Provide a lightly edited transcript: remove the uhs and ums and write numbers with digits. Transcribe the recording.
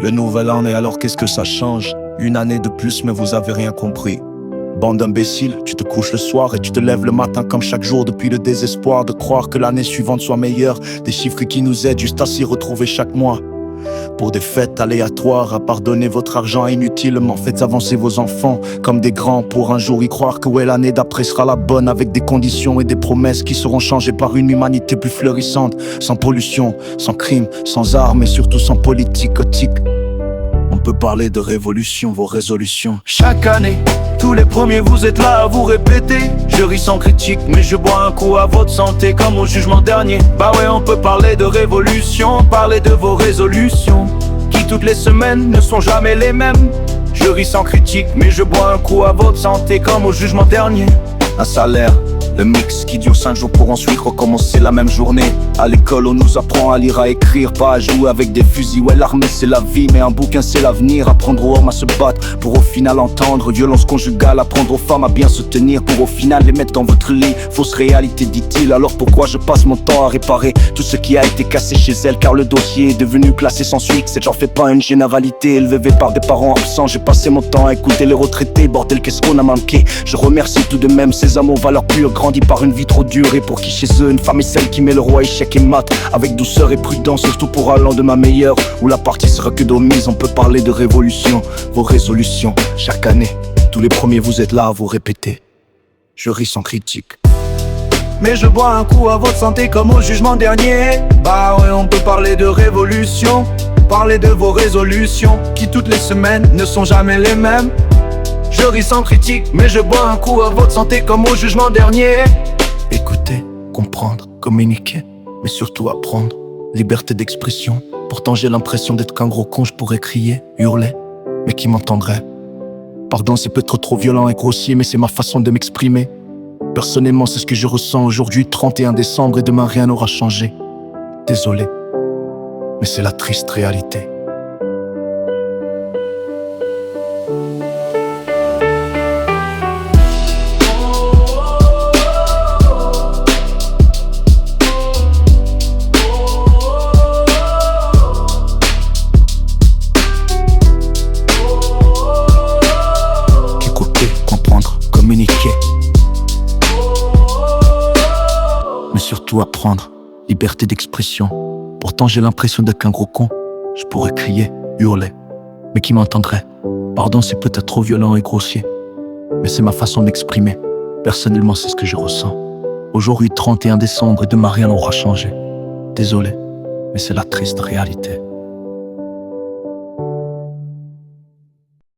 Le nouvel an et alors qu'est-ce que ça change? Une année de plus mais vous avez rien compris. Bande d'imbéciles, tu te couches le soir et tu te lèves le matin comme chaque jour depuis le désespoir de croire que l'année suivante soit meilleure. Des chiffres qui nous aident juste à s'y retrouver chaque mois. Pour des fêtes aléatoires, à pardonner votre argent inutilement. Faites avancer vos enfants comme des grands pour un jour y croire que ouais, l'année d'après sera la bonne, avec des conditions et des promesses qui seront changées par une humanité plus florissante, sans pollution, sans crime, sans armes et surtout sans politique gothique. On peut parler de révolution, vos résolutions. Chaque année, tous les premiers vous êtes là à vous répéter. Je ris sans critique mais je bois un coup à votre santé comme au jugement dernier. Bah ouais, on peut parler de révolution, parler de vos résolutions qui toutes les semaines ne sont jamais les mêmes. Je ris sans critique mais je bois un coup à votre santé comme au jugement dernier. Un salaire, le mix qui dure 5 jours pour ensuite recommencer la même journée. À l'école on nous apprend à lire, à écrire, pas à jouer avec des fusils. Ouais, l'armée c'est la vie mais un bouquin c'est l'avenir. Apprendre aux hommes à se battre pour au final entendre violence conjugale. Apprendre aux femmes à bien se tenir pour au final les mettre dans votre lit. Fausse réalité dit-il, alors pourquoi je passe mon temps à réparer tout ce qui a été cassé chez elle? Car le dossier est devenu classé sans suite. J'en fais pas une généralité, élevé par des parents absents. J'ai passé mon temps à écouter les retraités, bordel qu'est-ce qu'on a manqué. Je remercie tout de même ces amours valeurs pures, grandis par une vie trop dure et pour qui chez eux une femme est celle qui met le roi échec et mat. Avec douceur et prudence, surtout pour un lendemain meilleur où la partie sera que d'omise. On peut parler de révolution, vos résolutions. Chaque année, tous les premiers vous êtes là à vous répéter. Je ris sans critique mais je bois un coup à votre santé comme au jugement dernier. Bah ouais, on peut parler de révolution, parler de vos résolutions qui toutes les semaines ne sont jamais les mêmes. Je ris sans critique mais je bois un coup à votre santé comme au jugement dernier. Écouter, comprendre, communiquer, mais surtout apprendre. Liberté d'expression, pourtant j'ai l'impression d'être qu'un gros con. Je pourrais crier, hurler, mais qui m'entendrait? Pardon, c'est peut-être trop violent et grossier, mais c'est ma façon de m'exprimer. Personnellement, c'est ce que je ressens aujourd'hui, 31 décembre, et demain rien n'aura changé. Désolé, mais c'est la triste réalité. Écouter, comprendre, communiquer, mais surtout apprendre. Liberté d'expression, pourtant j'ai l'impression d'être qu'un gros con. Je pourrais crier, hurler, mais qui m'entendrait? Pardon, c'est peut-être trop violent et grossier, mais c'est ma façon d'exprimer. Personnellement, c'est ce que je ressens. Aujourd'hui, 31 décembre, et demain rien n'aura changé. Désolé, mais c'est la triste réalité.